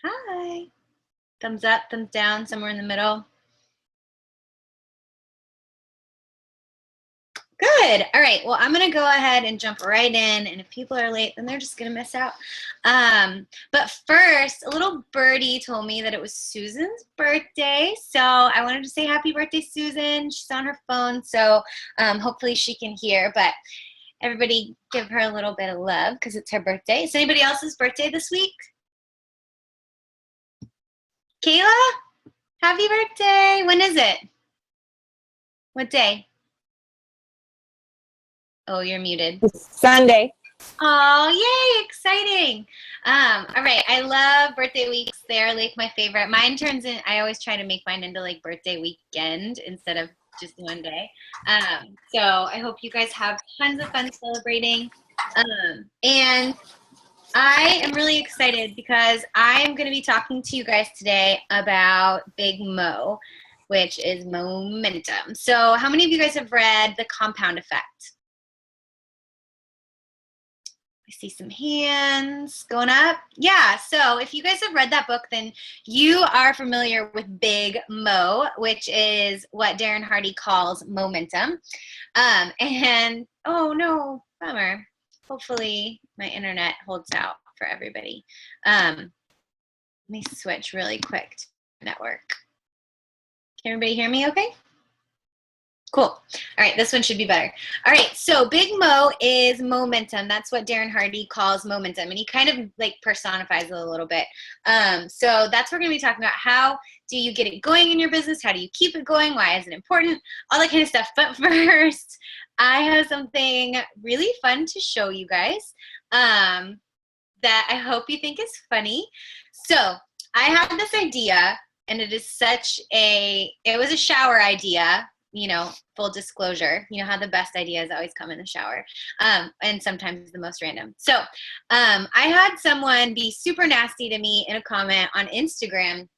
Hi. Thumbs up, thumbs down, somewhere in the middle. Good. All right. Well, I'm going to go ahead and jump right in. And if people are late, then they're just going to miss out. But first, a little birdie told me that it was Susan's birthday. So I wanted to say happy birthday, Susan. She's on her phone. So hopefully she can hear. But everybody give her a little bit of love because it's her birthday. Is anybody else's birthday this week? Kayla? Happy birthday. When is it? What day? Oh, you're muted. Sunday. Oh, yay, exciting. All right, I love birthday weeks. They're like my favorite. Mine turns in, I always try to make mine into like birthday weekend instead of just one day. So I hope you guys have tons of fun celebrating. And I am really excited because I'm going to be talking to you guys today about Big Mo, which is momentum. So how many of you guys have read The Compound Effect? I see some hands going up. Yeah, so if you guys have read that book, then you are familiar with Big Mo, which is what Darren Hardy calls momentum. And oh no, bummer. Hopefully my internet holds out for everybody. Let me switch really quick to network. Can everybody hear me okay? Cool. All right, this one should be better. All right, so Big Mo is momentum. That's what Darren Hardy calls momentum, and he kind of like personifies it a little bit. So that's what we're going to be talking about. How do you get it going in your business? How do you keep it going? Why is it important? All that kind of stuff. But first, I have something really fun to show you guys that I hope you think is funny. So I had this idea, and it was a shower idea. You know, full disclosure, you know how the best ideas always come in the shower, and sometimes the most random. So I had someone be super nasty to me in a comment on Instagram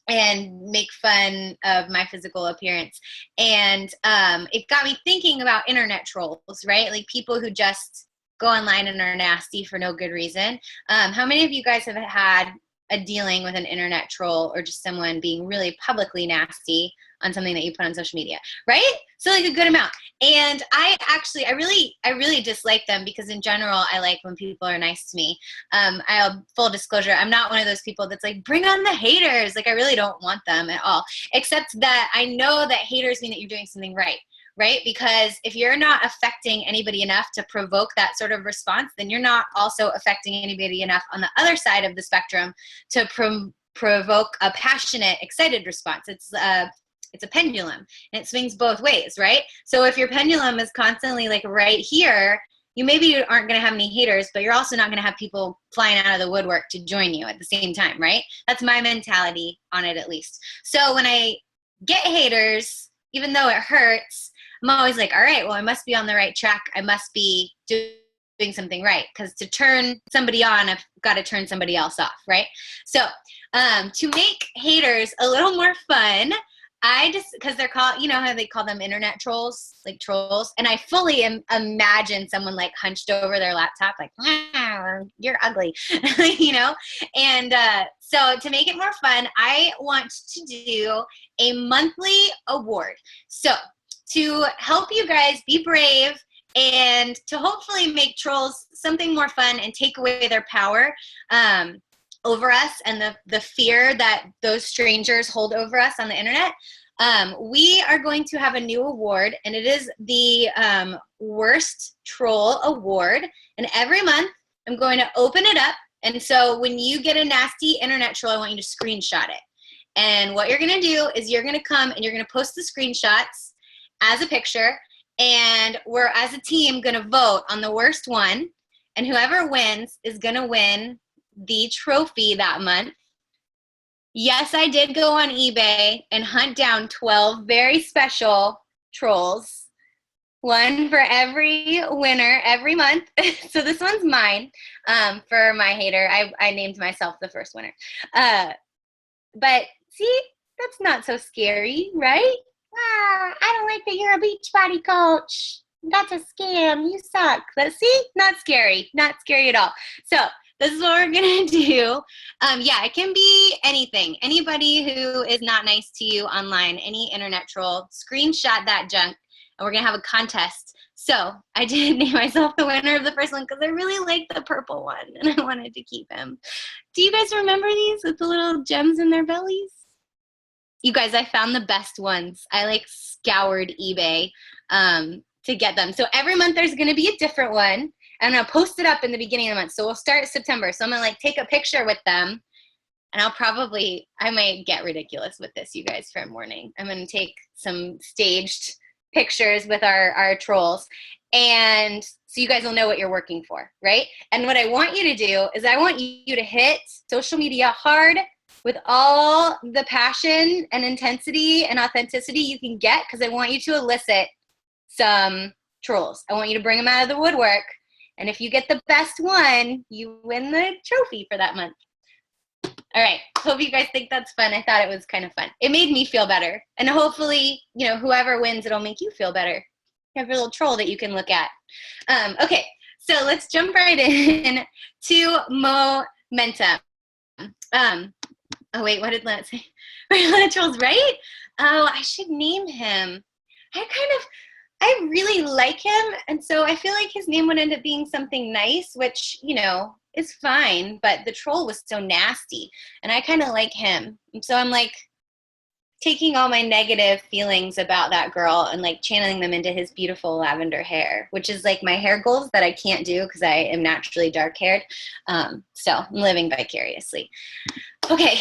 and make fun of my physical appearance. And it got me thinking about internet trolls, right? Like people who just go online and are nasty for no good reason. How many of you guys have had a dealing with an internet troll or just someone being really publicly nasty on something that you put on social media, right? So like a good amount. And I really dislike them because in general, I like when people are nice to me. Full disclosure, I'm not one of those people that's like, bring on the haters. Like I really don't want them at all, except that I know that haters mean that you're doing something right. Right? Because if you're not affecting anybody enough to provoke that sort of response, then you're not also affecting anybody enough on the other side of the spectrum to provoke a passionate, excited response. It's a pendulum, and it swings both ways, right? So if your pendulum is constantly like right here, you maybe aren't going to have any haters, but you're also not going to have people flying out of the woodwork to join you at the same time, right? That's my mentality on it, at least. So when I get haters, even though it hurts, I'm always like, all right, well, I must be on the right track. I must be doing something right, because to turn somebody on, I've got to turn somebody else off, right? So to make haters a little more fun, because they're called, you know how they call them internet trolls, like trolls, and I fully imagine someone like hunched over their laptop, like, you're ugly, you know? And so to make it more fun, I want to do a monthly award. So to help you guys be brave and to hopefully make trolls something more fun and take away their power over us and the fear that those strangers hold over us on the internet, we are going to have a new award, and it is the Worst Troll Award. And every month, I'm going to open it up. And so when you get a nasty internet troll, I want you to screenshot it. And what you're going to do is you're going to come and you're going to post the screenshots as a picture, and we're, as a team, going to vote on the worst one, and whoever wins is going to win the trophy that month. Yes, I did go on eBay and hunt down 12 very special trolls, one for every winner every month. So this one's mine for my hater. I named myself the first winner. But see, that's not so scary, right? I don't like that you're a Beachbody coach. That's a scam. You suck. But see, not scary. Not scary at all. So this is what we're going to do. Yeah, it can be anything. Anybody who is not nice to you online, any internet troll, screenshot that junk, and we're going to have a contest. So I did name myself the winner of the first one because I really liked the purple one, and I wanted to keep him. Do you guys remember these with the little gems in their bellies? You guys, I found the best ones. I like scoured eBay to get them. So every month there's going to be a different one. And I'll post it up in the beginning of the month. So we'll start September. So I'm going to like take a picture with them. And I might get ridiculous with this, you guys, for a morning. I'm going to take some staged pictures with our trolls. And so you guys will know what you're working for, right? And what I want you to do is I want you to hit social media hard with all the passion and intensity and authenticity you can get, because I want you to elicit some trolls. I want you to bring them out of the woodwork. And if you get the best one, you win the trophy for that month. All right. Hope you guys think that's fun. I thought it was kind of fun. It made me feel better. And hopefully, whoever wins, it'll make you feel better. You have a little troll that you can look at. Okay. So let's jump right in to momentum. Oh, wait. What did Lana say? Lana Trolls, right? Oh, I should name him. I really like him, and so I feel like his name would end up being something nice, which, is fine, but the troll was so nasty, and I kind of like him. And so I'm, like, taking all my negative feelings about that girl and, like, channeling them into his beautiful lavender hair, which is, like, my hair goals that I can't do because I am naturally dark-haired. So I'm living vicariously. Okay,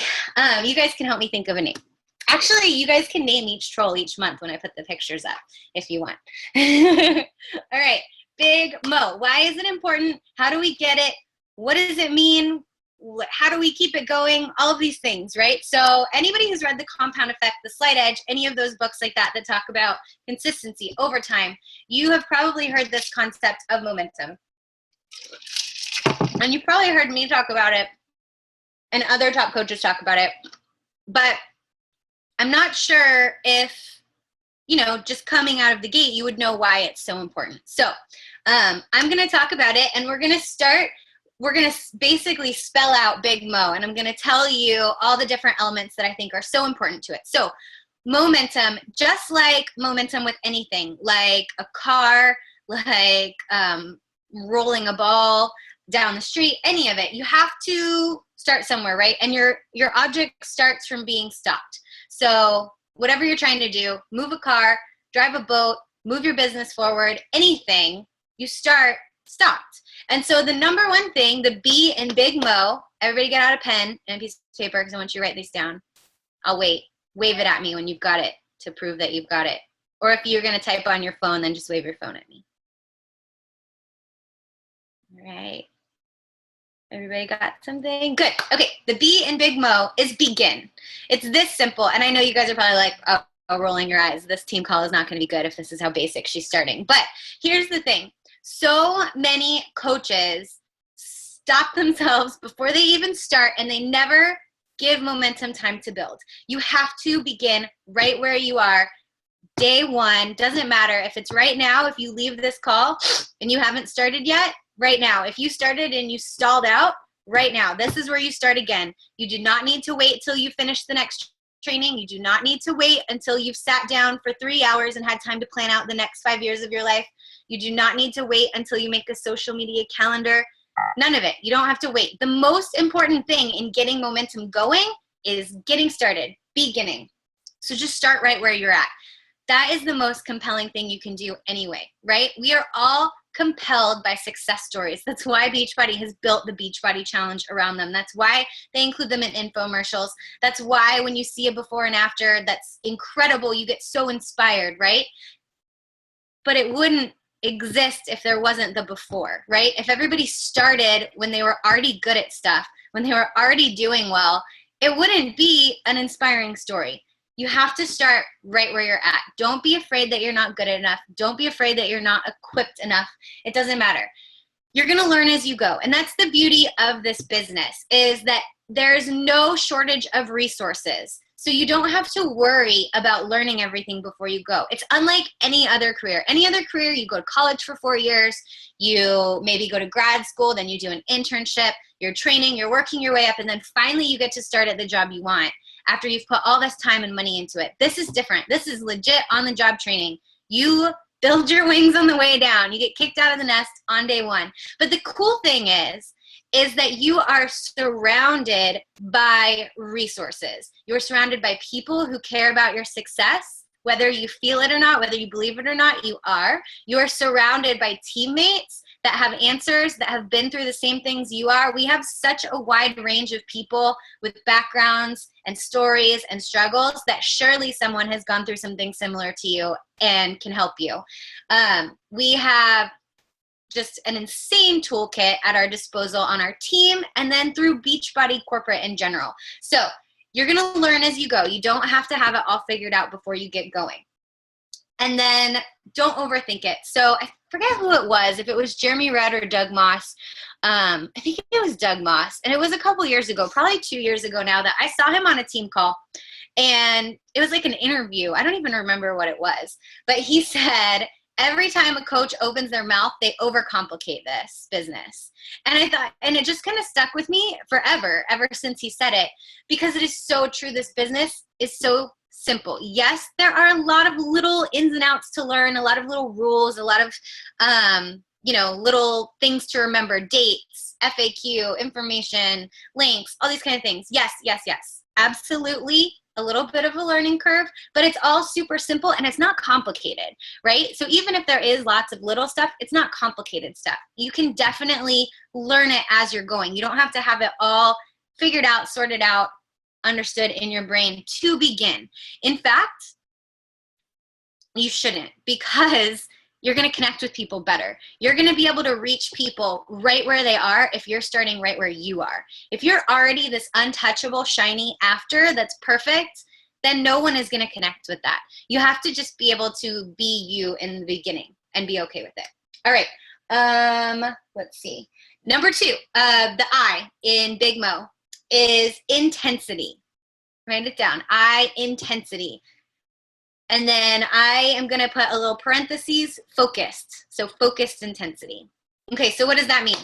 you guys can help me think of a name. Actually, you guys can name each troll each month when I put the pictures up, if you want. All right, Big Mo. Why is it important? How do we get it? What does it mean? How do we keep it going? All of these things, right? So anybody who's read The Compound Effect, The Slight Edge, any of those books like that talk about consistency over time, you have probably heard this concept of momentum. And you probably heard me talk about it and other top coaches talk about it. But I'm not sure if, just coming out of the gate, you would know why it's so important. So I'm going to talk about it, and we're going to basically spell out Big Mo, and I'm going to tell you all the different elements that I think are so important to it. So momentum, just like momentum with anything, like a car, like rolling a ball down the street, any of it, you have to start somewhere, right? And your object starts from being stopped. So whatever you're trying to do, move a car, drive a boat, move your business forward, anything, you start stopped. And so the number one thing, the B in Big Mo, everybody get out a pen and a piece of paper because I want you to write these down. I'll wait. Wave it at me when you've got it to prove that you've got it. Or if you're going to type on your phone, then just wave your phone at me. All right. Everybody got something? Good. Okay, the B in Big Mo is begin. It's this simple, and I know you guys are probably like, oh, rolling your eyes. This team call is not going to be good if this is how basic she's starting. But here's the thing. So many coaches stop themselves before they even start, and they never give momentum time to build. You have to begin right where you are. Day one, doesn't matter if it's right now, if you leave this call and you haven't started yet, right now. If you started and you stalled out, right now. This is where you start again. You do not need to wait till you finish the next training. You do not need to wait until you've sat down for 3 hours and had time to plan out the next 5 years of your life. You do not need to wait until you make a social media calendar. None of it. You don't have to wait. The most important thing in getting momentum going is getting started, beginning. So just start right where you're at. That is the most compelling thing you can do anyway, right? We are all compelled by success stories. That's why Beachbody has built the Beachbody Challenge around them. That's why they include them in infomercials. That's why when you see a before and after that's incredible, you get so inspired, right? But it wouldn't exist if there wasn't the before, right? If everybody started when they were already good at stuff, when they were already doing well, it wouldn't be an inspiring story. You have to start right where you're at. Don't be afraid that you're not good enough. Don't be afraid that you're not equipped enough. It doesn't matter. You're going to learn as you go. And that's the beauty of this business, is that there's no shortage of resources. So you don't have to worry about learning everything before you go. It's unlike any other career. Any other career, you go to college for 4 years, you maybe go to grad school, then you do an internship, you're training, you're working your way up, and then finally you get to start at the job you want after you've put all this time and money into it. This is different. This is legit on-the-job training. You build your wings on the way down. You get kicked out of the nest on day one. But the cool thing is that you are surrounded by resources. You're surrounded by people who care about your success, whether you feel it or not, whether you believe it or not, you are. You're surrounded by teammates that have answers, that have been through the same things you are. We have such a wide range of people with backgrounds and stories and struggles that surely someone has gone through something similar to you and can help you. We have just an insane toolkit at our disposal on our team, and then through Beachbody corporate in general. So you're gonna learn as you go. You don't have to have it all figured out before you get going. And then don't overthink it. So I forget who it was, if it was Jeremy Rudd or Doug Moss. I think it was Doug Moss. And it was a couple years ago, probably 2 years ago now, that I saw him on a team call. And it was like an interview. I don't even remember what it was. But he said, every time a coach opens their mouth, they overcomplicate this business. And I thought, and it just kind of stuck with me forever, ever since he said it, because it is so true. This business is so simple. Yes, there are a lot of little ins and outs to learn, a lot of little rules, a lot of, little things to remember, dates, FAQ, information, links, all these kind of things. Yes, yes, yes. Absolutely. A little bit of a learning curve, but it's all super simple and it's not complicated, right? So even if there is lots of little stuff, it's not complicated stuff. You can definitely learn it as you're going. You don't have to have it all figured out, sorted out, understood in your brain to begin. In fact, you shouldn't, because you're going to connect with people better. You're going to be able to reach people right where they are if you're starting right where you are. If you're already this untouchable, shiny after that's perfect, then no one is going to connect with that. You have to just be able to be you in the beginning and be okay with it. All right. Let's see. Number 2, the I in Big Mo is intensity. Write it down. I, intensity. And then I am going to put a little parentheses, focused. So focused intensity. Okay, so what does that mean?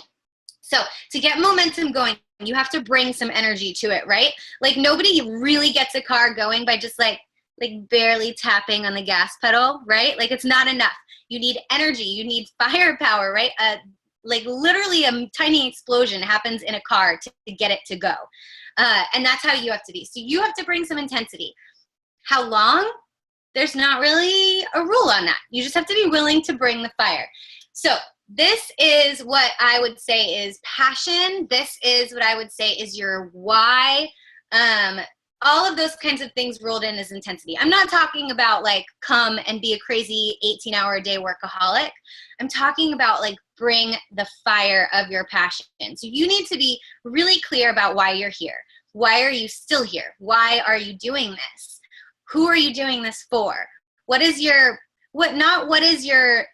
So to get momentum going, you have to bring some energy to it, right? Like nobody really gets a car going by just like barely tapping on the gas pedal, right? Like it's not enough. You need energy. You need firepower, right? Like literally a tiny explosion happens in a car to get it to go. And that's how you have to be. So you have to bring some intensity. How long? There's not really a rule on that. You just have to be willing to bring the fire. So this is what I would say is passion. This is what I would say is your why. All of those kinds of things rolled in as intensity. I'm not talking about like come and be a crazy 18-hour-a-day workaholic. I'm talking about like bring the fire of your passion. So you need to be really clear about why you're here. Why are you still here? Why are you doing this? Who are you doing this for? What is your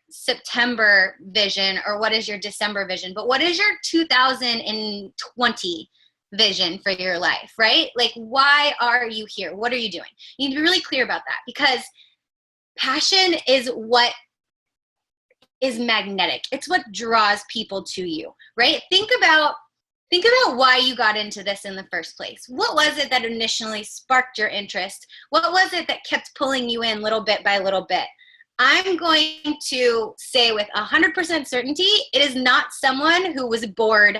September vision or what is your December vision, but what is your 2020 vision for your life, right? Like, why are you here? What are you doing? You need to be really clear about that, because passion is what is magnetic. It's what draws people to you, right? Think about why you got into this in the first place. What was it that initially sparked your interest? What was it that kept pulling you in little bit by little bit? I'm going to say with 100% certainty, it is not someone who was bored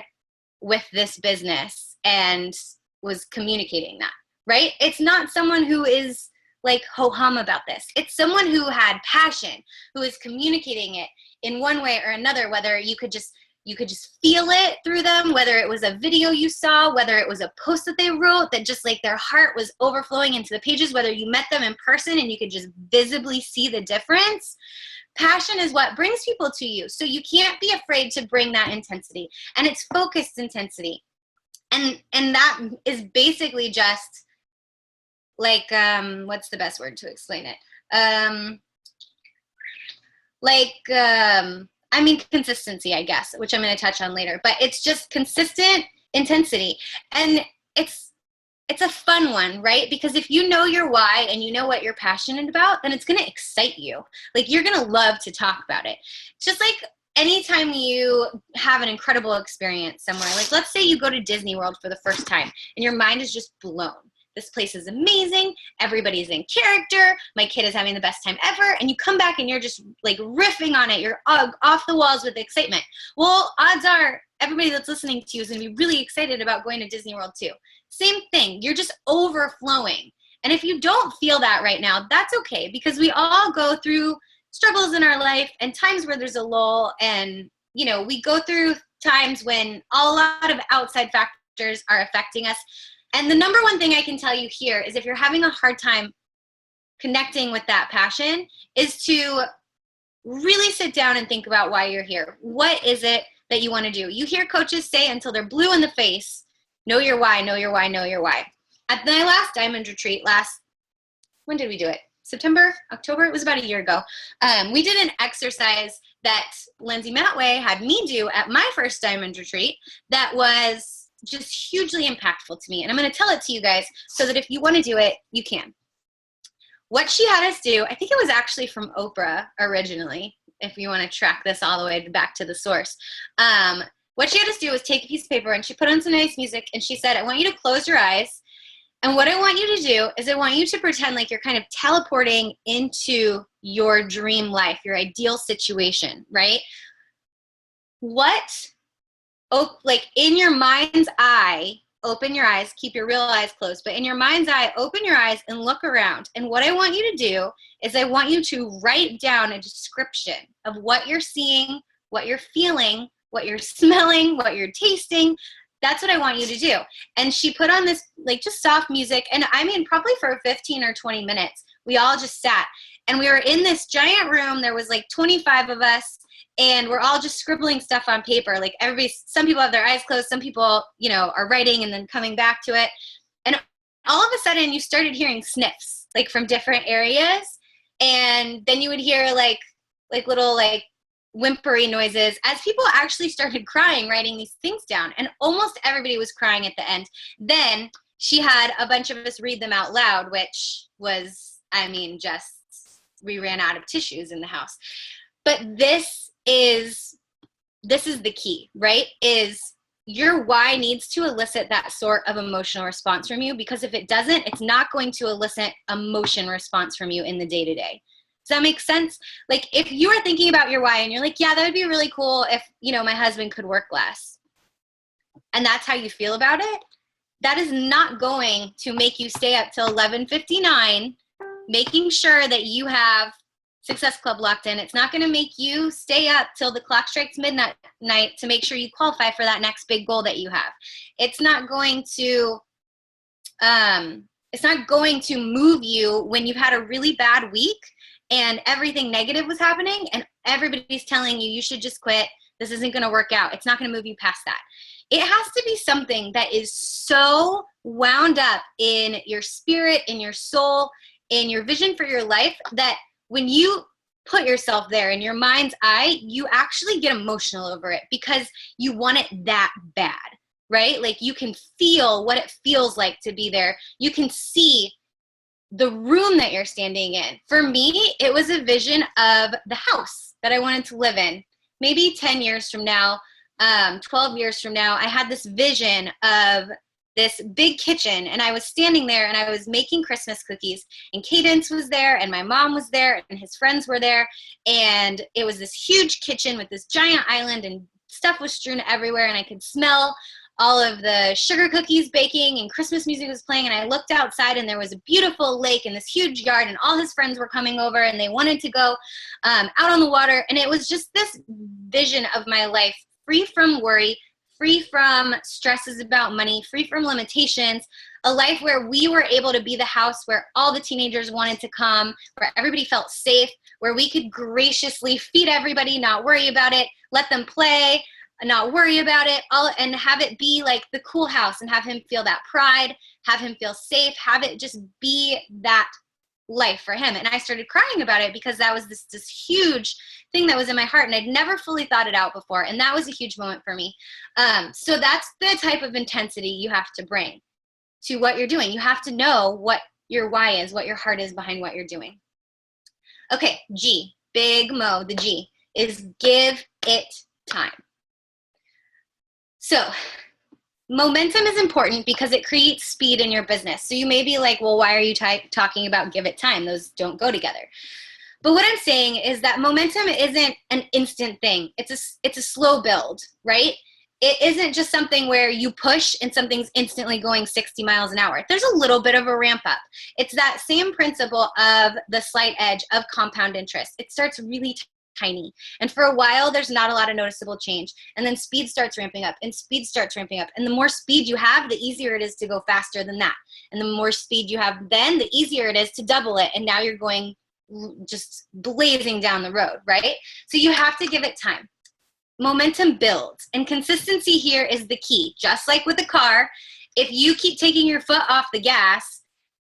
with this business and was communicating that, right? It's not someone who is like ho-hum about this. It's someone who had passion, who is communicating it in one way or another, whether you could just feel it through them, whether it was a video you saw, whether it was a post that they wrote that just like their heart was overflowing into the pages, whether you met them in person and you could just visibly see the difference. Passion is what brings people to you. So you can't be afraid to bring that intensity, and it's focused intensity. And that is basically just like, what's the best word to explain it? Consistency, I guess, which I'm going to touch on later, but it's just consistent intensity. And it's a fun one, right? Because if you know your why and you know what you're passionate about, then it's going to excite you. Like, you're going to love to talk about it. It's just like anytime you have an incredible experience somewhere, like let's say you go to Disney World for the first time and your mind is just blown. This place is amazing. Everybody's in character. My kid is having the best time ever. And you come back and you're just like riffing on it. You're off the walls with excitement. Well, odds are everybody that's listening to you is going to be really excited about going to Disney World too. Same thing. You're just overflowing. And if you don't feel that right now, that's okay, because we all go through struggles in our life and times where there's a lull, and we go through times when a lot of outside factors are affecting us. And the number one thing I can tell you here is, if you're having a hard time connecting with that passion, is to really sit down and think about why you're here. What is it that you want to do? You hear coaches say until they're blue in the face, know your why, know your why, know your why. At my last diamond retreat, when did we do it? September, October? It was about a year ago. We did an exercise that Lindsay Matway had me do at my first diamond retreat that was just hugely impactful to me. And I'm going to tell it to you guys so that if you want to do it, you can. What she had us do, I think it was actually from Oprah originally, if you want to track this all the way back to the source. What she had us do was take a piece of paper, and she put on some nice music, and she said, I want you to close your eyes. And what I want you to do is I want you to pretend like you're kind of teleporting into your dream life, your ideal situation, right? Like in your mind's eye, open your eyes, keep your real eyes closed, but in your mind's eye, open your eyes and look around. And what I want you to do is I want you to write down a description of what you're seeing, what you're feeling, what you're smelling, what you're tasting. That's what I want you to do. And she put on this like just soft music. And I mean, probably for 15 or 20 minutes, we all just sat. And we were in this giant room. There was like 25 of us. And we're all just scribbling stuff on paper. Like some people have their eyes closed. Some people, are writing and then coming back to it. And all of a sudden you started hearing sniffs, like from different areas. And then you would hear like little like whimpery noises as people actually started crying, writing these things down. And almost everybody was crying at the end. Then she had a bunch of us read them out loud, which was, we ran out of tissues in the house. But this is the key, right? Is your why needs to elicit that sort of emotional response from you, because if it doesn't, it's not going to elicit emotion response from you in the day-to-day. Does that make sense? Like, if you are thinking about your why and you're like, yeah, that would be really cool if, my husband could work less, and that's how you feel about it, that is not going to make you stay up till 11:59 making sure that you have Success Club locked in. It's not going to make you stay up till the clock strikes midnight to make sure you qualify for that next big goal that you have. It's not going to move you when you've had a really bad week and everything negative was happening and everybody's telling you should just quit. This isn't going to work out. It's not going to move you past that. It has to be something that is so wound up in your spirit, in your soul, in your vision for your life, that when you put yourself there in your mind's eye, you actually get emotional over it because you want it that bad, right? Like, you can feel what it feels like to be there. You can see the room that you're standing in. For me, it was a vision of the house that I wanted to live in. Maybe 10 years from now, 12 years from now, I had this vision of this big kitchen, and I was standing there and I was making Christmas cookies, and Cadence was there and my mom was there and his friends were there, and it was this huge kitchen with this giant island and stuff was strewn everywhere, and I could smell all of the sugar cookies baking and Christmas music was playing, and I looked outside and there was a beautiful lake and this huge yard, and all his friends were coming over and they wanted to go out on the water, and it was just this vision of my life, free from worry, free from stresses about money, free from limitations, a life where we were able to be the house where all the teenagers wanted to come, where everybody felt safe, where we could graciously feed everybody, not worry about it, let them play, not worry about it, and have it be like the cool house, and have him feel that pride, have him feel safe, have it just be that life for him. And I started crying about it because that was this huge thing that was in my heart, and I'd never fully thought it out before, and that was a huge moment for me. So that's the type of intensity you have to bring. to what you're doing. You have to know what your why is, what your heart is behind what you're doing. Okay, G, big Mo, the G, is give it time. So momentum is important because it creates speed in your business. So you may be like, well, why are you talking about give it time? Those don't go together. But what I'm saying is that momentum isn't an instant thing. It's a slow build, right? It isn't just something where you push and something's instantly going 60 miles an hour. There's a little bit of a ramp up. It's that same principle of the slight edge of compound interest. It starts really tiny. And for a while, there's not a lot of noticeable change. And then speed starts ramping up and speed starts ramping up. And the more speed you have, the easier it is to go faster than that. And the more speed you have then, the easier it is to double it. And now you're going just blazing down the road, right? So you have to give it time. Momentum builds, and consistency here is the key. Just like with a car, if you keep taking your foot off the gas,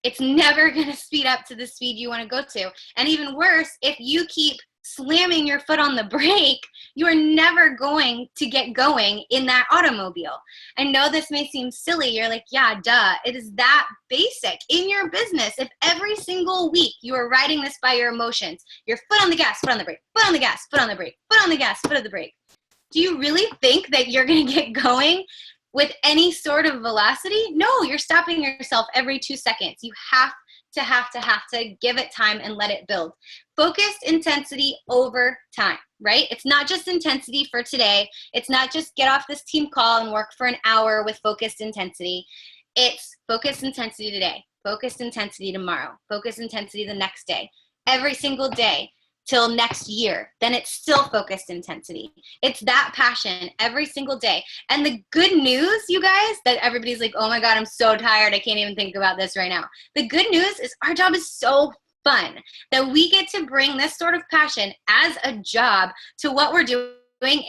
it's never going to speed up to the speed you want to go to. And even worse, if you keep slamming your foot on the brake, you are never going to get going in that automobile. I know this may seem silly. You're like, yeah, duh. It is that basic in your business. If every single week you are riding this by your emotions, your foot on the gas, foot on the brake, foot on the gas, foot on the brake, foot on the gas, foot on the brake, do you really think that you're going to get going with any sort of velocity? No, you're stopping yourself every 2 seconds. You have to give it time and let it build. Focused intensity over time, right? It's not just intensity for today. It's not just get off this team call and work for an hour with focused intensity. It's focused intensity today, focused intensity tomorrow, focused intensity the next day, every single day till next year. Then it's still focused intensity. It's that passion every single day. And the good news, you guys, that everybody's like, oh my God, I'm so tired. I can't even think about this right now. The good news is our job is so fun that we get to bring this sort of passion as a job to what we're doing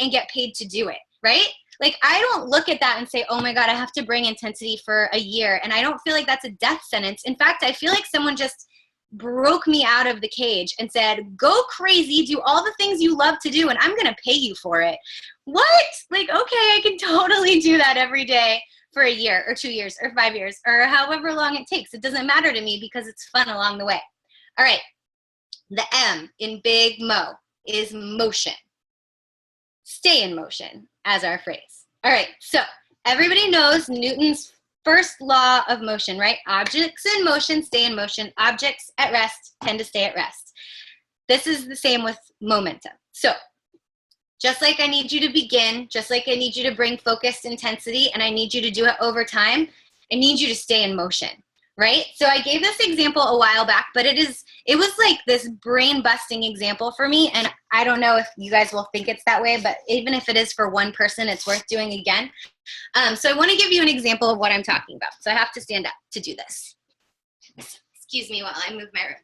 and get paid to do it, right? Like, I don't look at that and say, oh my God, I have to bring intensity for a year. And I don't feel like that's a death sentence. In fact, I feel like someone just broke me out of the cage and said, go crazy, do all the things you love to do, and I'm going to pay you for it. What? Like, okay, I can totally do that every day for a year or 2 years or 5 years or however long it takes. It doesn't matter to me because it's fun along the way. All right. The M in Big Mo is motion. Stay in motion as our phrase. All right. So everybody knows Newton's first law of motion, right? Objects in motion stay in motion. Objects at rest tend to stay at rest. This is the same with momentum. So just like I need you to begin, just like I need you to bring focused intensity, and I need you to do it over time, I need you to stay in motion, right? So I gave this example a while back, but it was like this brain-busting example for me, and I don't know if you guys will think it's that way, but even if it is for one person, it's worth doing again. So I want to give you an example of what I'm talking about. So I have to stand up to do this. Excuse me while I move my room.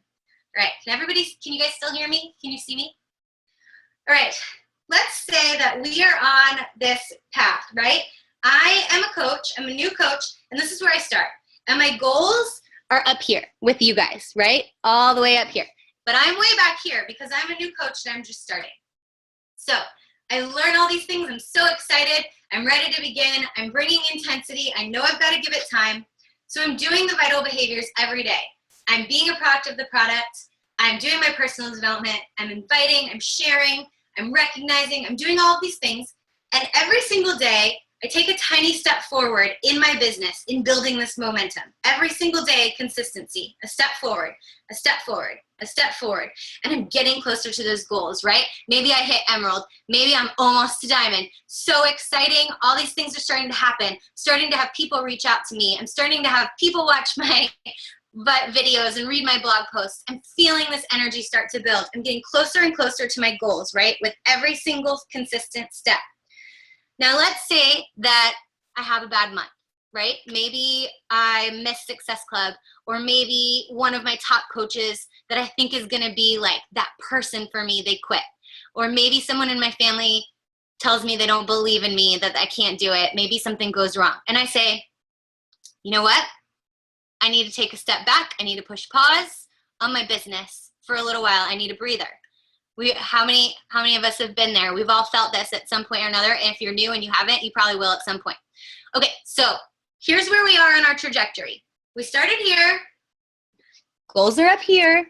All right, can you guys still hear me? Can you see me? All right, let's say that we are on this path, right? I am a coach, I'm a new coach, and this is where I start. And my goals are up here with you guys, right? All the way up here. But I'm way back here because I'm a new coach and I'm just starting. So I learn all these things. I'm so excited. I'm ready to begin. I'm bringing intensity. I know I've got to give it time. So I'm doing the vital behaviors every day. I'm being a product of the product. I'm doing my personal development. I'm inviting. I'm sharing. I'm recognizing. I'm doing all of these things. And every single day, I take a tiny step forward in my business in building this momentum. Every single day, consistency, a step forward, a step forward, a step forward. And I'm getting closer to those goals, right? Maybe I hit emerald. Maybe I'm almost to diamond. So exciting. All these things are starting to happen. Starting to have people reach out to me. I'm starting to have people watch my videos and read my blog posts. I'm feeling this energy start to build. I'm getting closer and closer to my goals, right? With every single consistent step. Now, let's say that I have a bad month, right? Maybe I miss Success Club, or maybe one of my top coaches that I think is going to be like that person for me, they quit. Or maybe someone in my family tells me they don't believe in me, that I can't do it. Maybe something goes wrong. And I say, you know what? I need to take a step back. I need to push pause on my business for a little while. I need a breather. How many of us have been there? We've all felt this at some point or another. And if you're new and you haven't, you probably will at some point. Okay, so here's where we are on our trajectory. We started here, goals are up here,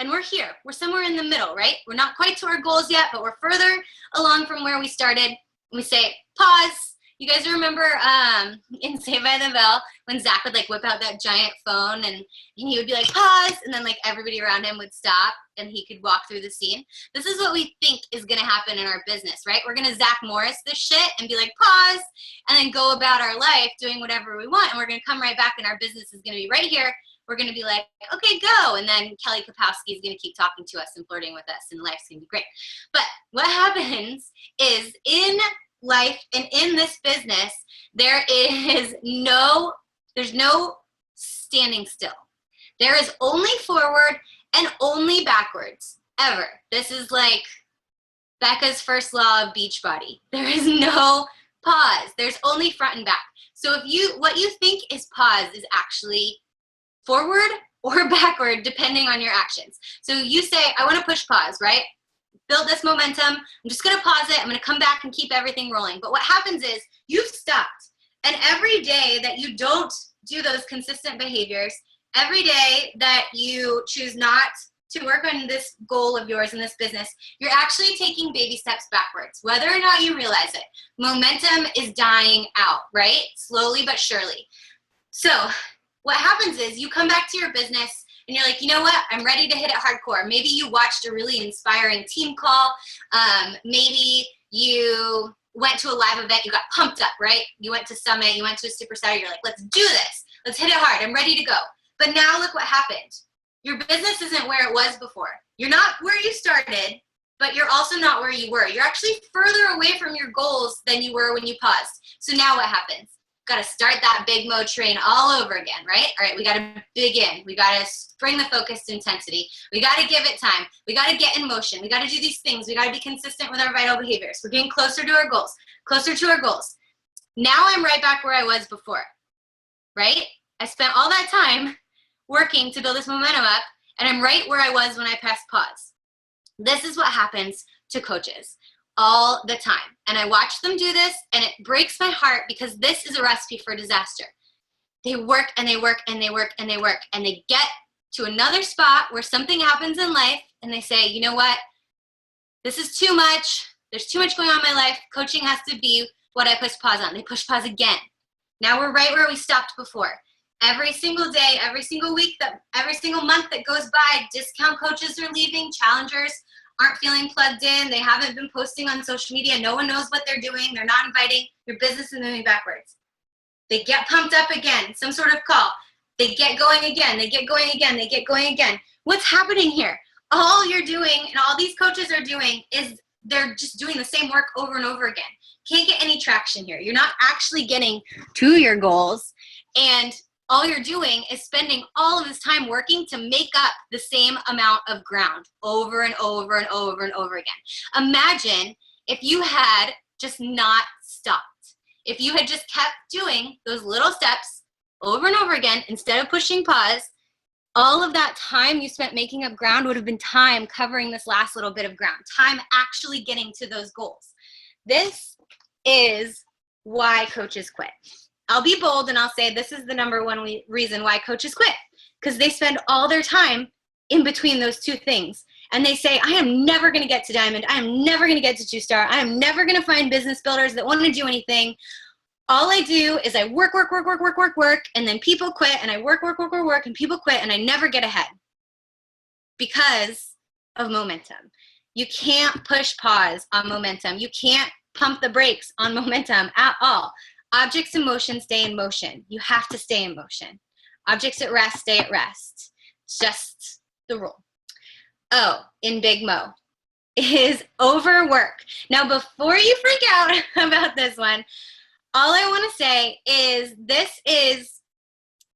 and we're here. We're somewhere in the middle, right? We're not quite to our goals yet, but we're further along from where we started. We say, pause. You guys remember in Saved by the Bell when Zach would like whip out that giant phone and he would be like, pause, and then like everybody around him would stop and he could walk through the scene. This is what we think is gonna happen in our business, right? We're gonna Zach Morris this shit and be like, pause, and then go about our life doing whatever we want, and we're gonna come right back and our business is gonna be right here. We're gonna be like, okay, go, and then Kelly Kapowski is gonna keep talking to us and flirting with us and life's gonna be great. But what happens is in life and in this business, there's no standing still. There is only forward and only backwards, ever. This is like Becca's first law of Beachbody. There is no pause. There's only front and back. So what you think is pause is actually forward or backward, depending on your actions. So you say, I want to push pause, right? Build this momentum. I'm just going to pause it. I'm going to come back and keep everything rolling. But what happens is you've stopped. And every day that you don't do those consistent behaviors, every day that you choose not to work on this goal of yours in this business, you're actually taking baby steps backwards, whether or not you realize it. Momentum is dying out, right? Slowly but surely. So what happens is you come back to your business and you're like, you know what? I'm ready to hit it hardcore. Maybe you watched a really inspiring team call. Maybe you went to a live event. You got pumped up, right? You went to Summit. You went to a Superstar. You're like, let's do this. Let's hit it hard. I'm ready to go. But now look what happened. Your business isn't where it was before. You're not where you started, but you're also not where you were. You're actually further away from your goals than you were when you paused. So now what happens? Got to start that big mo train all over again, right? All right, we got to begin. We got to bring the focused intensity. We got to give it time. We got to get in motion. We got to do these things. We got to be consistent with our vital behaviors. We're getting closer to our goals, closer to our goals. Now I'm right back where I was before, right? I spent all that time working to build this momentum up, and I'm right where I was when I pressed pause. This is what happens to coaches all the time. And I watch them do this, and it breaks my heart because this is a recipe for disaster. They work and they work and they work and they work, and they get to another spot where something happens in life, and they say, you know what? This is too much. There's too much going on in my life. Coaching has to be what I push pause on. They push pause again. Now we're right where we stopped before. Every single day, every single week, every single month that goes by, discount coaches are leaving, challengers aren't feeling plugged in, they haven't been posting on social media, no one knows what they're doing, they're not inviting, your business is moving backwards. They get pumped up again, some sort of call. They get going again, they get going again, they get going again. What's happening here? All you're doing and all these coaches are doing is they're just doing the same work over and over again. Can't get any traction here. You're not actually getting to your goals, and all you're doing is spending all of this time working to make up the same amount of ground over and over and over and over again. Imagine if you had just not stopped. If you had just kept doing those little steps over and over again instead of pushing pause, all of that time you spent making up ground would have been time covering this last little bit of ground, time actually getting to those goals. This is why coaches quit. I'll be bold and I'll say this is the number one reason why coaches quit, because they spend all their time in between those two things. And they say, I am never going to get to Diamond. I am never going to get to 2-star. I am never going to find business builders that want to do anything. All I do is I work, and then people quit, and I work, and people quit, and I never get ahead because of momentum. You can't push pause on momentum. You can't pump the brakes on momentum at all. Objects in motion stay in motion. You have to stay in motion. Objects at rest stay at rest. It's just the rule. O in Big Mo is overwork. Now, before you freak out about this one, all I want to say is this is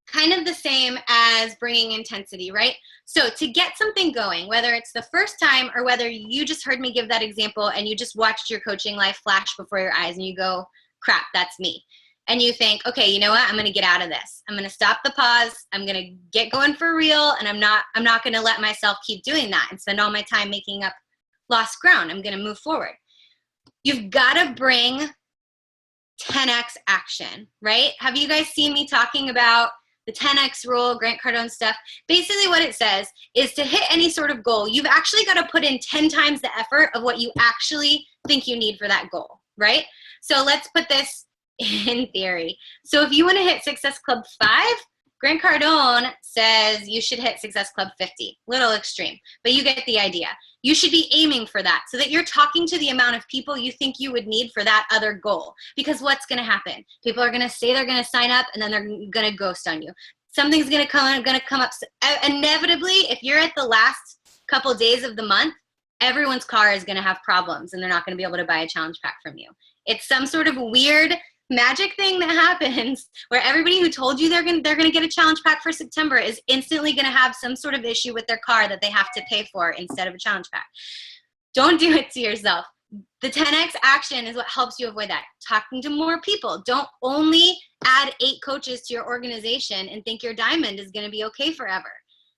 kind of the same as bringing intensity, right? So to get something going, whether it's the first time or whether you just heard me give that example and you just watched your coaching life flash before your eyes and you go, crap, that's me. And you think, okay, you know what? I'm going to get out of this. I'm going to stop the pause. I'm going to get going for real. And I'm not going to let myself keep doing that and spend all my time making up lost ground. I'm going to move forward. You've got to bring 10x action, right? Have you guys seen me talking about the 10x rule, Grant Cardone stuff? Basically what it says is to hit any sort of goal, you've actually got to put in 10 times the effort of what you actually think you need for that goal, right? So let's put this in theory. So if you want to hit Success Club 5, Grant Cardone says you should hit Success Club 50. Little extreme, but you get the idea. You should be aiming for that so that you're talking to the amount of people you think you would need for that other goal. Because what's going to happen? People are going to say they're going to sign up, and then they're going to ghost on you. Something's going to come up. Inevitably, if you're at the last couple days of the month, everyone's car is going to have problems, and they're not going to be able to buy a challenge pack from you. It's some sort of weird magic thing that happens where everybody who told you they're gonna get a challenge pack for September is instantly gonna have some sort of issue with their car that they have to pay for instead of a challenge pack. Don't do it to yourself. The 10x action is what helps you avoid that. Talking to more people. Don't only add 8 coaches to your organization and think your diamond is gonna be okay forever.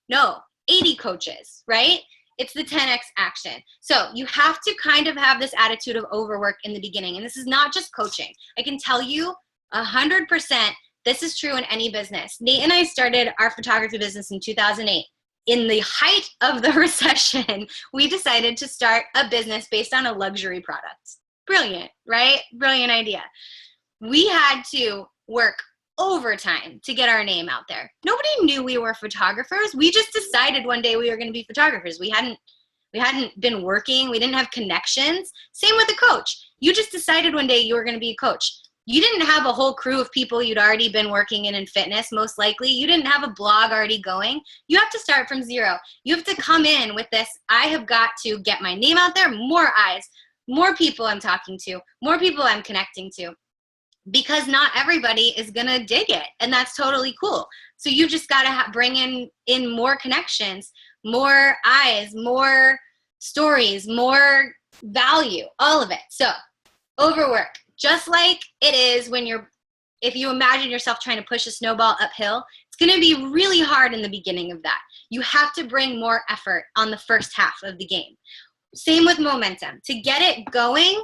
No, 80 coaches, right? It's the 10x action. So you have to kind of have this attitude of overwork in the beginning. And this is not just coaching. I can tell you 100% this is true in any business. Nate and I started our photography business in 2008. In the height of the recession, we decided to start a business based on a luxury product. Brilliant, right? Brilliant idea. We had to work overtime to get our name out there. Nobody knew we were photographers. We just decided one day we were going to be photographers. We hadn't been working. We didn't have connections. Same with a coach. You just decided one day you were going to be a coach. You didn't have a whole crew of people you'd already been working in fitness, most likely. You didn't have a blog already going. You have to start from zero. You have to come in with this, I have got to get my name out there, more eyes, more people I'm talking to, more people I'm connecting to. Because not everybody is going to dig it, and that's totally cool. So you just got to bring in more connections, more eyes, more stories, more value, all of it. So overwork, just like it is if you imagine yourself trying to push a snowball uphill, it's going to be really hard in the beginning of that. You have to bring more effort on the first half of the game. Same with momentum. To get it going,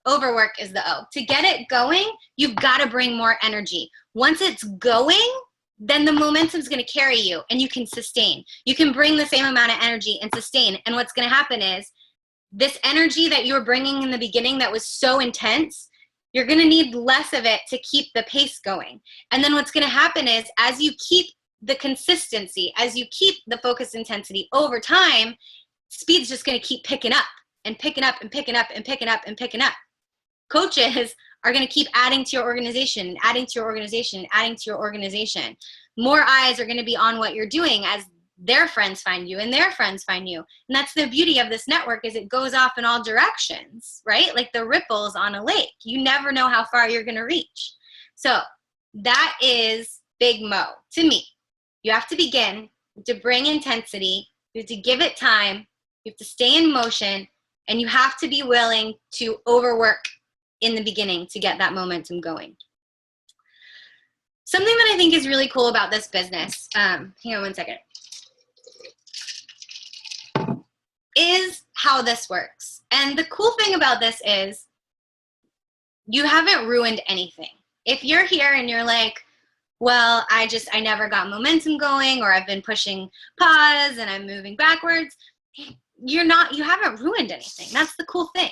overwork is the O. To get it going, you've got to bring more energy. Once it's going, then the momentum is going to carry you and you can sustain. You can bring the same amount of energy and sustain. And what's going to happen is this energy that you were bringing in the beginning that was so intense, you're going to need less of it to keep the pace going. And then what's going to happen is as you keep the consistency, as you keep the focus intensity over time, speed's just going to keep picking up and picking up and picking up and picking up and picking up. Coaches are going to keep adding to your organization and adding to your organization and adding to your organization. More eyes are going to be on what you're doing as their friends find you and their friends find you. And that's the beauty of this network is it goes off in all directions, right? Like the ripples on a lake. You never know how far you're going to reach. So that is Big Mo to me. You have to begin to bring intensity. You have to give it time. You have to stay in motion, and you have to be willing to overwork in the beginning to get that momentum going. Something that I think is really cool about this business, hang on one second, is how this works. And the cool thing about this is you haven't ruined anything. If you're here and you're like, well, I never got momentum going, or I've been pushing pause and I'm moving backwards, you haven't ruined anything. That's the cool thing.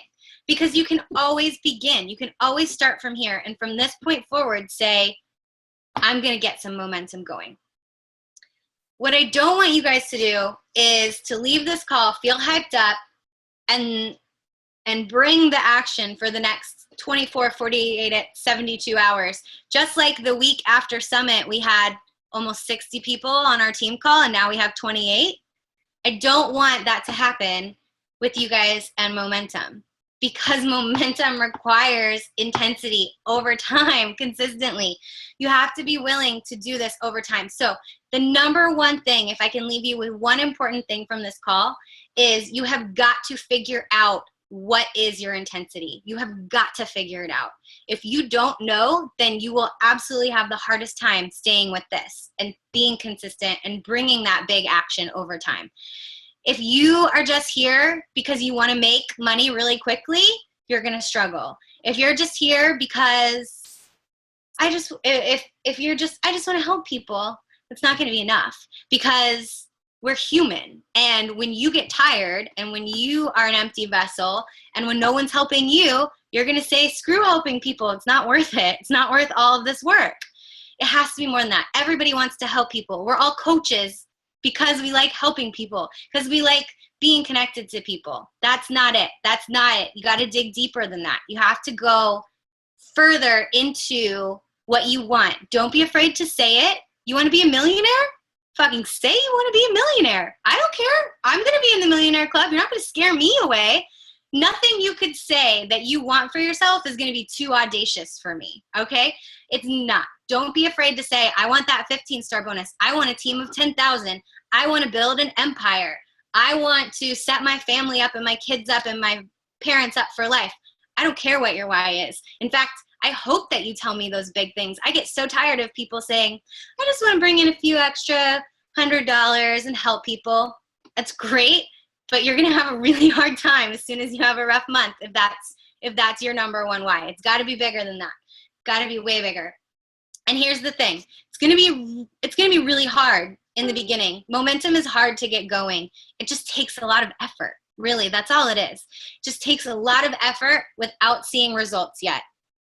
Because you can always begin. You can always start from here. And from this point forward, say, I'm going to get some momentum going. What I don't want you guys to do is to leave this call, feel hyped up, and bring the action for the next 24, 48, 72 hours. Just like the week after Summit, we had almost 60 people on our team call, and now we have 28. I don't want that to happen with you guys and momentum. Because momentum requires intensity over time, consistently. You have to be willing to do this over time. So the number one thing, if I can leave you with one important thing from this call, is you have got to figure out what is your intensity. You have got to figure it out. If you don't know, then you will absolutely have the hardest time staying with this and being consistent and bringing that big action over time. If you are just here because you want to make money really quickly, you're going to struggle. If you're just here because if you're just, I just want to help people, it's not going to be enough, because we're human. And when you get tired and when you are an empty vessel and when no one's helping you, you're going to say, screw helping people. It's not worth it. It's not worth all of this work. It has to be more than that. Everybody wants to help people. We're all coaches because we like helping people, because we like being connected to people. That's not it. That's not it. You got to dig deeper than that. You have to go further into what you want. Don't be afraid to say it. You want to be a millionaire? Fucking say you want to be a millionaire. I don't care. I'm going to be in the millionaire club. You're not going to scare me away. Nothing you could say that you want for yourself is going to be too audacious for me, okay? It's not. Don't be afraid to say, I want that 15-star bonus. I want a team of 10,000. I want to build an empire. I want to set my family up and my kids up and my parents up for life. I don't care what your why is. In fact, I hope that you tell me those big things. I get so tired of people saying, I just want to bring in a few extra $100 and help people. That's great, but you're going to have a really hard time as soon as you have a rough month if that's your number one why. It's got to be bigger than that. Got to be way bigger. And here's the thing. It's going to be really hard in the beginning. Momentum is hard to get going. It just takes a lot of effort. Really, that's all it is. It just takes a lot of effort without seeing results yet.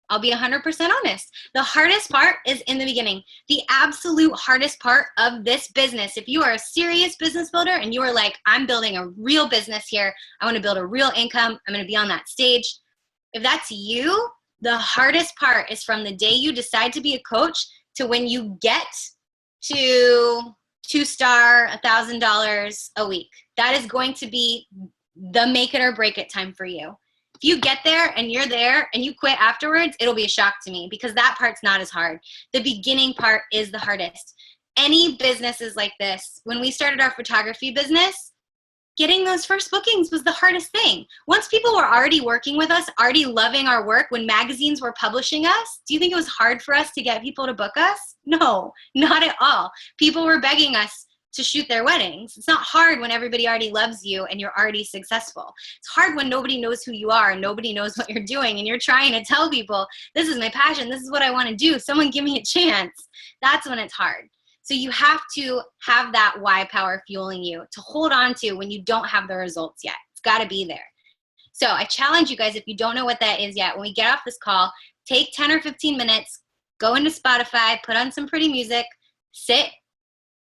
I'll be 100% honest. The hardest part is in the beginning. The absolute hardest part of this business, if you are a serious business builder and you are like, I'm building a real business here, I want to build a real income, I'm going to be on that stage. If that's you, the hardest part is from the day you decide to be a coach to when you get to 2-star, $1,000 a week. That is going to be the make it or break it time for you. If you get there and you're there and you quit afterwards, it'll be a shock to me because that part's not as hard. The beginning part is the hardest. Any business is like this. When we started our photography business, getting those first bookings was the hardest thing. Once people were already working with us, already loving our work, when magazines were publishing us, do you think it was hard for us to get people to book us? No, not at all. People were begging us to shoot their weddings. It's not hard when everybody already loves you and you're already successful. It's hard when nobody knows who you are and nobody knows what you're doing and you're trying to tell people, this is my passion, this is what I want to do, someone give me a chance. That's when it's hard. So you have to have that why power fueling you to hold on to when you don't have the results yet. It's got to be there. So I challenge you guys, if you don't know what that is yet, when we get off this call, take 10 or 15 minutes, go into Spotify, put on some pretty music, sit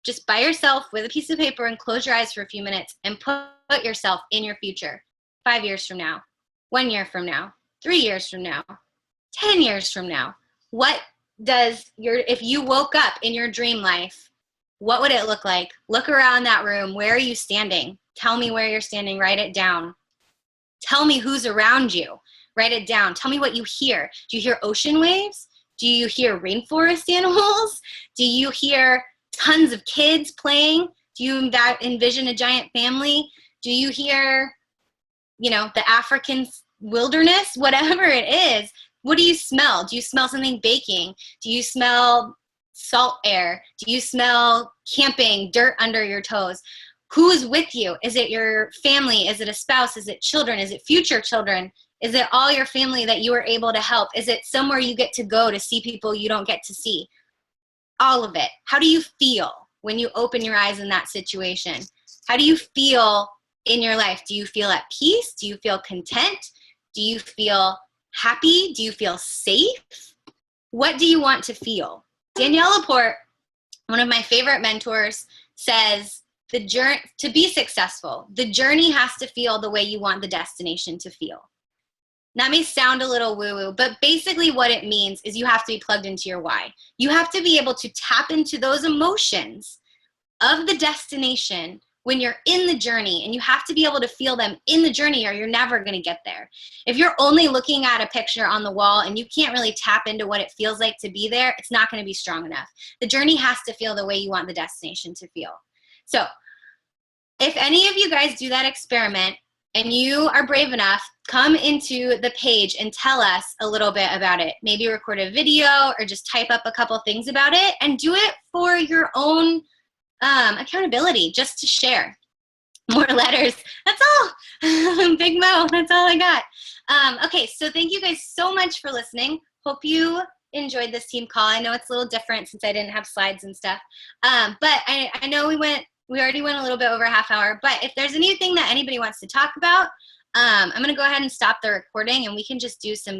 just by yourself with a piece of paper and close your eyes for a few minutes and put yourself in your future. 5 years from now, 1 year from now, 3 years from now, 10 years from now. What does if you woke up in your dream life, what would it look like? Look around that room. Where are you standing? Tell me where you're standing. Write it down. Tell me who's around you. Write it down. Tell me what you hear. Do you hear ocean waves? Do you hear rainforest animals? Do you hear tons of kids playing? Do you envision a giant family? Do you hear, the African wilderness? Whatever it is, what do you smell? Do you smell something baking? Do you smell salt air? Do you smell camping, dirt under your toes? Who is with you? Is it your family? Is it a spouse? Is it children? Is it future children? Is it all your family that you were able to help? Is it somewhere you get to go to see people you don't get to see? All of it. How do you feel when you open your eyes in that situation? How do you feel in your life? Do you feel at peace? Do you feel content? Do you feel happy? Do you feel safe? What do you want to feel? Danielle Laporte, one of my favorite mentors, says the journey to be successful, the journey has to feel the way you want the destination to feel. That may sound a little woo-woo, but basically what it means is you have to be plugged into your why. You have to be able to tap into those emotions of the destination when you're in the journey, and you have to be able to feel them in the journey or you're never going to get there. If you're only looking at a picture on the wall and you can't really tap into what it feels like to be there, it's not going to be strong enough. The journey has to feel the way you want the destination to feel. So if any of you guys do that experiment and you are brave enough, come into the page and tell us a little bit about it. Maybe record a video or just type up a couple things about it and do it for your own accountability, just to share. More letters. That's all. Big Mo. That's all I got. Okay, so thank you guys so much for listening. Hope you enjoyed this team call. I know it's a little different since I didn't have slides and stuff. But I know we already went a little bit over a half hour, but if there's anything that anybody wants to talk about, I'm going to go ahead and stop the recording and we can just do some